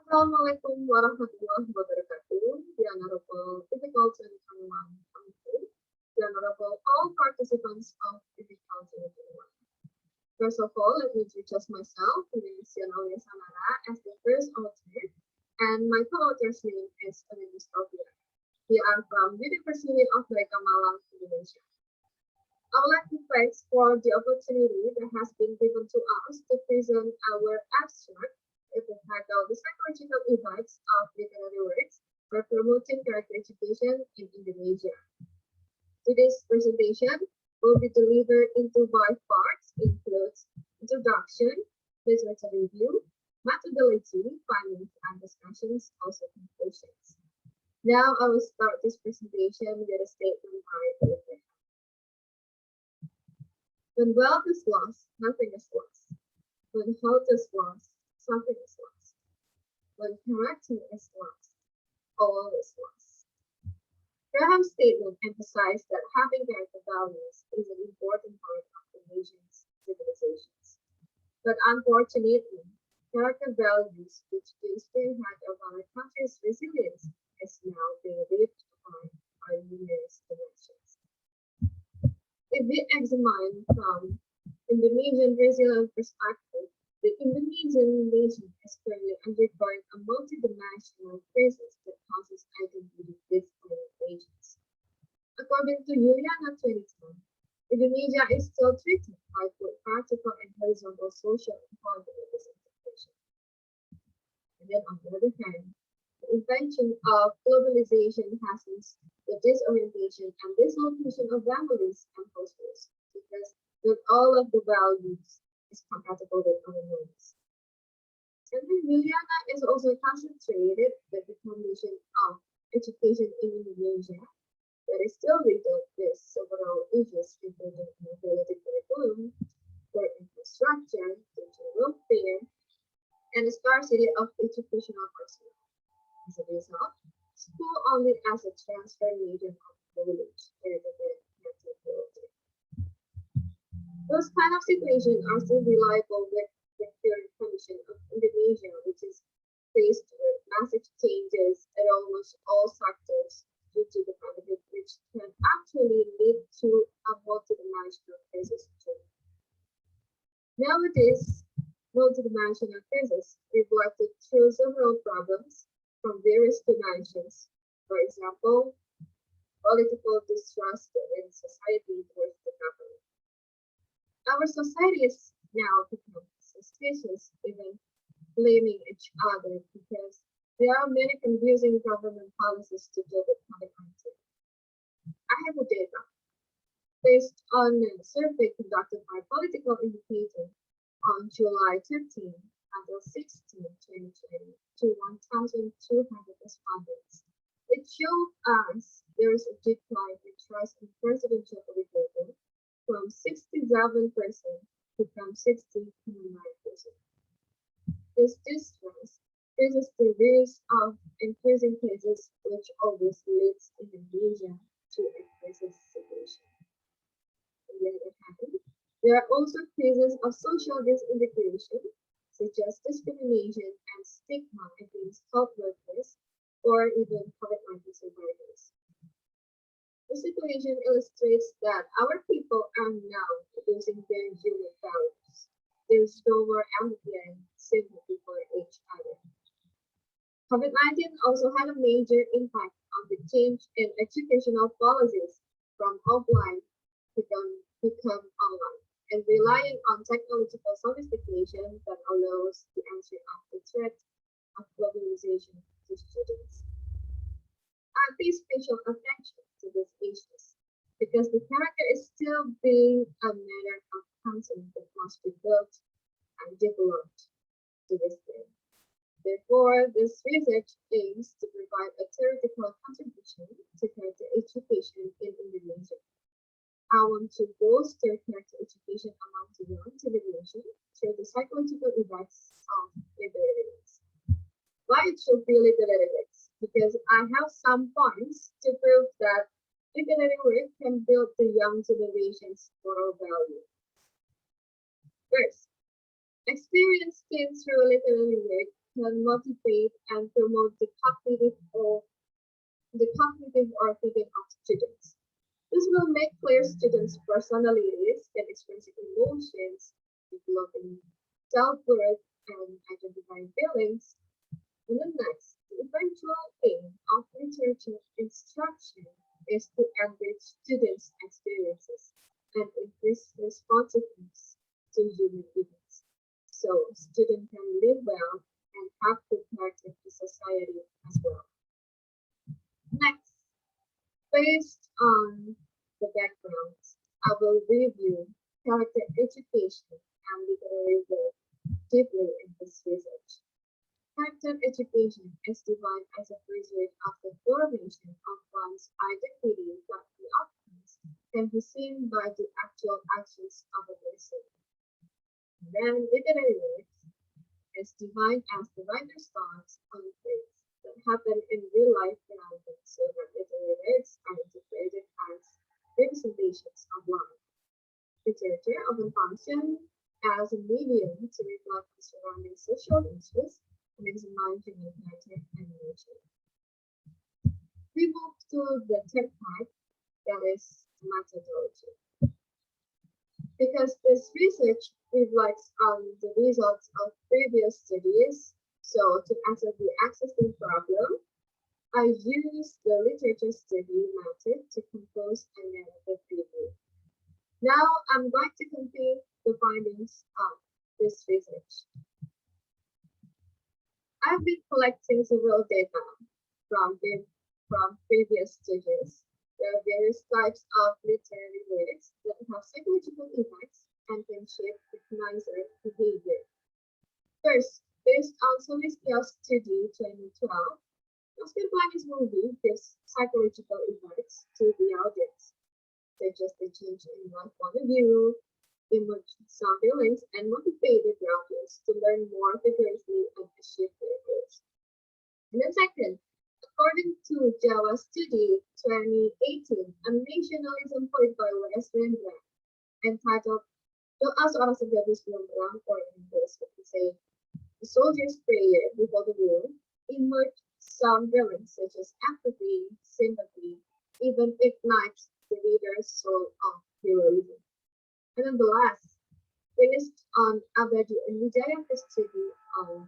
Assalamualaikum warahmatullahi wabarakatuh. The Honorable Difficult 2021 Committee, the Honorable all participants of Difficult 2021. First of all, let me introduce myself. My name is Jihanauliatsamara as the first author, and my co-author's name is Uning Musthofiyah. We are from University of Merdeka, Malang, Indonesia. I would like to thank for the opportunity that has been given to us to present our abstract entitled The Psychological Effects of Literary Works for Promoting Character Education in Indonesia. Today's presentation will be delivered into 5 parts, includes introduction, literature review, methodology, findings and discussions, also conclusions. Now I will start this presentation with a statement by the author. When wealth is lost, nothing is lost. When health is lost, something is lost. When character is lost, all is lost. Graham's statement emphasized that having character values is an important part of the nation's civilizations. But unfortunately, character values, which is the heart of our country's resilience, is now being ripped apart by numerous dimensions. If we examine from Indonesian resilient perspective, the Indonesian nation is currently undergoing a multidimensional crisis that causes identity disorientations. According to Juliana 2010, Indonesia is still treated by both practical and horizontal social and political disintegration. And then on the other hand, the invention of globalization hastens the disorientation and dislocation of families and households because not all of the values is compatible with our norms. And then Juliana is also concentrated with the foundation of education in Indonesia that is still riddled with several issues including mobility curriculum, poor infrastructure, social welfare, and the scarcity of educational personnel. As a result, school only as a transfer medium of knowledge rather than mental. Those kind of situations are still reliable with the current condition of Indonesia, which is faced with massive changes in almost all sectors due to the pandemic, which can actually lead to a multidimensional crisis too. Nowadays, multidimensional crisis reflected through several problems from various dimensions. For example, political distrust in society towards the government. Our society is now become suspicious, even blaming each other because there are many confusing government policies to deal with COVID-19. I have a data based on a survey conducted by Political Indicator on July 15 until 16, 2020 to 1,200 respondents. It showed us there is a decline in trust in presidential Widodo from 67% from 60.9%. This distrust raises the risk of increasing cases, which always leads Indonesia to a crisis situation. On the other hand, there are also cases of social disintegration, such as discrimination and stigma against health workers or even COVID-19 survivors. The situation illustrates that our people are now losing their human values. There is no more empathy and sympathy for each other. COVID-19 also had a major impact on the change in educational policies from offline become online and relying on technological sophistication that allows the answer of the threat of globalization to students. I pay special attention to these issues because the character is still being a matter of concern that must be built and developed to this day. Therefore, this research aims to provide a theoretical contribution to character education in Indonesia. I want to bolster character education among the young generation through the psychological effects of literary works. Why it should be literary works? Because I have some points to prove that literary work can build the young generation's moral value. First, experience gained through literary work can motivate and promote the cognitive or thinking of students. This will make clear students' personalities and expressing emotions, developing self-worth, and identifying feelings. And then next, the eventual aim of literature instruction is to enrich students' experiences and increase responsiveness to human beings. So students can live well and have good character to society as well. Next, based on the background, I will review character education and literary work deeply in this research. Character education is defined as a pursuit of the formation of one's identity, but the outcomes can be seen by the actual actions of a person. Then literary works is defined as the writer's thoughts on things that happen in real life around them, so that literary works are interpreted as representations of life. Literature often functions as a medium to reflect the surrounding social issues and examine human character and nature. We move to the third part, that is methodology. Because this research reflects on the results of previous studies, so to answer the existing problem, I used the literature study method to compose a narrative review. Now I'm going to compare the findings of this research. I've been collecting several data from previous studies. There are various types of literary works that have psychological effects and can shape recognizer behavior. First, based on Musthofiyah's study 2012, Oscar Wilde's movie gives psychological effects to the audience, such as the change in one point of view, emotion, some feelings, and motivated the audience to learn more vigorously and achieve their goals. And then second, according to Jawa Study 2018, a nationalism poet by West Rendra entitled Doa Seorang Sejati Sebelum Perang, or in English, we can say The Soldier's Prayer Before the War, emerged some feelings such as apathy, sympathy, even ignites the reader's soul of heroism. And then the last, based on Abadi and Wijayanta's study of 2019,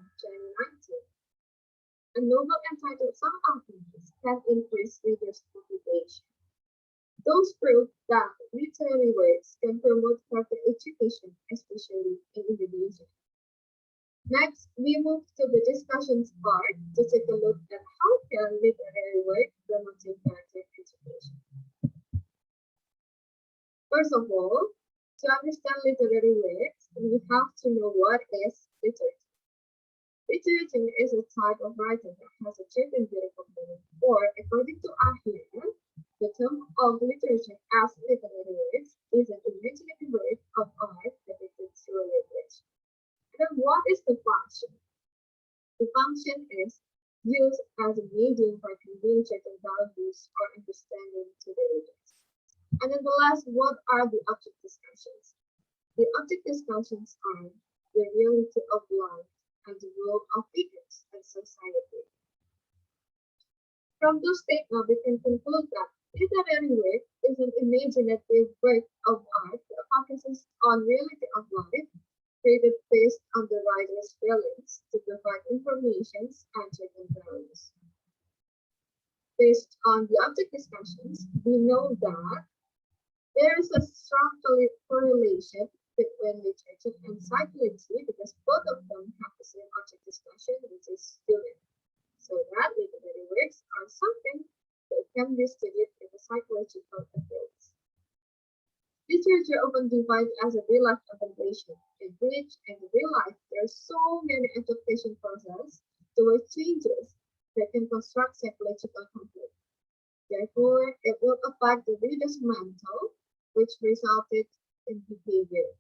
a novel entitled Some Alchemists can increase readers' motivation. Those prove that literary works can promote character education, especially in Indonesia. Next, we move to the discussions part to take a look at how can literary work promote character education. First of all, to understand literary works, we have to know what is literature. Literature is a type of writing that has a certain beautiful meaning, or according to Jihan, the term of literature as literary works is an imaginative work of art depicted through language. Then what is the function? The function is used as a medium for conveying certain values or understanding to the readers. And then the last, what are the object discussions? The object discussions are the reality of life and the role of figures in society. From those statements, we can conclude that literary work is an imaginative work of art that focuses on reality of life, created based on the writer's feelings to provide information and certain values. Based on the object discussions, we know that there is a strong correlation between literature and psychology because both of them have the same object discussion, which is human. So that literary works are something that can be studied in the psychological fields. Literature often divided as a real life evaluation, in which in real life there are so many adaptation processes towards changes that can construct psychological conflict. Therefore, it will affect the reader's mental, which resulted in behavior.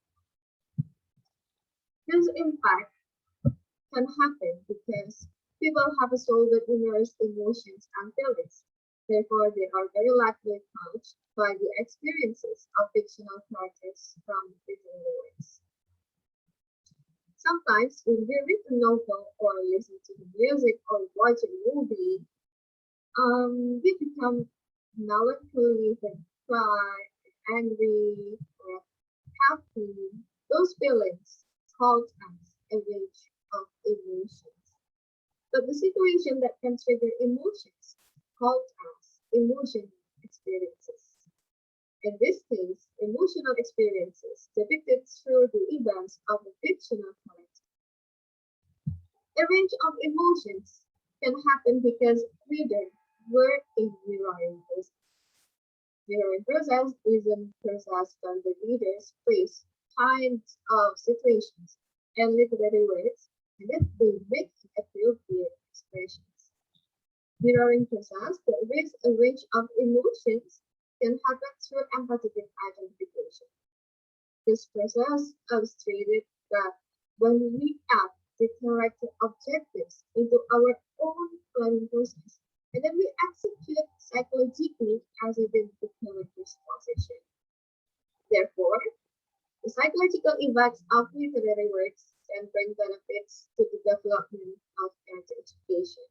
This impact can happen because people have a soul with numerous emotions and feelings. Therefore, they are very likely touched by the experiences of fictional characters from literary works. Sometimes when we read a novel or listen to the music or watch a movie, we become melancholy, then cry, angry, or happy. Those feelings called as a range of emotions. But the situation that can trigger emotions called as emotional experiences. In this case, emotional experiences depicted through the events of a fictional character. A range of emotions can happen because readers were in mirroring process. Mirroring process is a process when the readers face kinds of situations and literary words and then they make appropriate expressions. Mirroring process that raise a range of emotions can happen through empathetic identification. This process illustrated that when we add the character objectives into our own planning process, and then we execute psychologically as if in the character's position. Therefore, the psychological effects of literary works can bring benefits to the development of character education.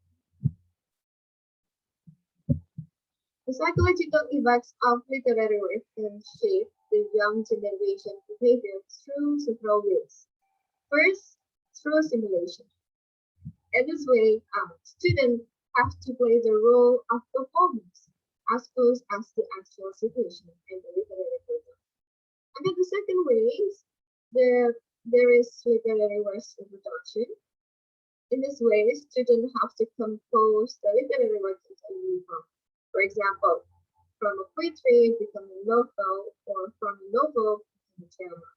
The psychological effects of literary work can shape the young generation behavior through several ways. First, through simulation. In this way, students have to play the role of performers as close as the actual situation in the literary program. And then the second way is there is literary works reproduction. In this way, students have to compose the literary work into a new form. For example, from a poetry become a novel, or from a novel become a drama.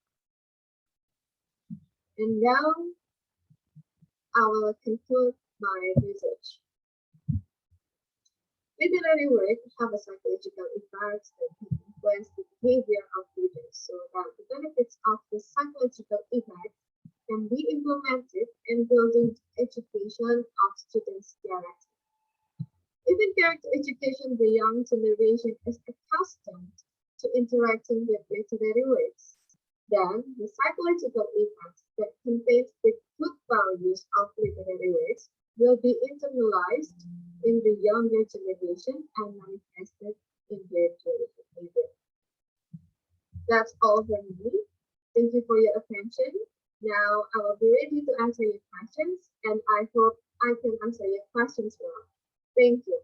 And now I will conclude my research. Literary work have a psychological effect that can influence the behavior of readers so that the benefits of the psychological effect can be implemented in building education of students' character. Even character education, the young generation is accustomed to interacting with literary works. Then, the psychological effects that convey the good values of literary works will be internalized in the younger generation and manifested in their daily behavior. That's all from me. Thank you for your attention. Now I will be ready to answer your questions, and I hope I can answer your questions well. Thank you.